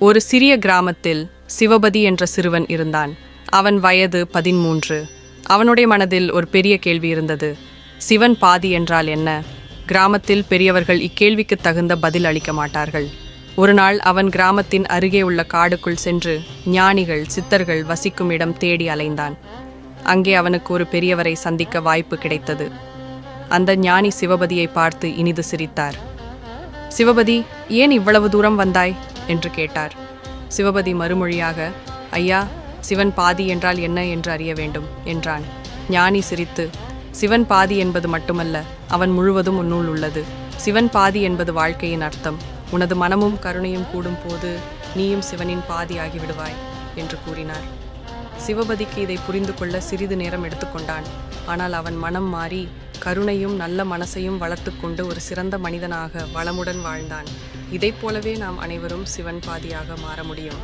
ஒரு சிறிய கிராமத்தில் சிவபதி என்ற சிறுவன் இருந்தான். அவன் வயது 13. அவனுடைய மனதில் ஒரு பெரிய கேள்வி இருந்தது. சிவன் பாதி என்றால் என்ன? கிராமத்தில் பெரியவர்கள் இக்கேள்விக்கு தகுந்த பதில் அளிக்க மாட்டார்கள். ஒரு நாள் அவன் கிராமத்தின் அருகே உள்ள காடுக்குள் சென்று ஞானிகள், சித்தர்கள் வசிக்கும் இடம் தேடி அலைந்தான். அங்கே அவனுக்கு ஒரு பெரியவரை சந்திக்க வாய்ப்பு கிடைத்தது. அந்த ஞானி சிவபதியை பார்த்து இனிது சிரித்தார். சிவபதி, ஏன் இவ்வளவு தூரம் வந்தாய் என்று கேட்டார். சிவபதி மறுமொழியாக, ஐயா, சிவன் பாதி என்றால் என்ன என்று அறிய வேண்டும் என்றான். ஞானி சிரித்து, சிவன் பாதி என்பது மட்டுமல்ல, அவன் முழுவதும் உன்னுள் உள்ளது. சிவன் பாதி என்பது வாழ்க்கையின் அர்த்தம். உனது மனமும் கருணையும் கூடும் போது நீயும் சிவனின் பாதி ஆகிவிடுவாய் என்று கூறினார். சிவபதிக்கு இதை புரிந்து கொள்ள சிறிது நேரம் எடுத்துக்கொண்டான். ஆனால் அவன் மனம் மாறி கருணையும் நல்ல மனசையும் வளர்த்து கொண்டு ஒரு சிறந்த மனிதனாக வளமுடன் வாழ்ந்தான். இதைப் போலவே நாம் அனைவரும் சிவன் பாதியாக மாற முடியும்.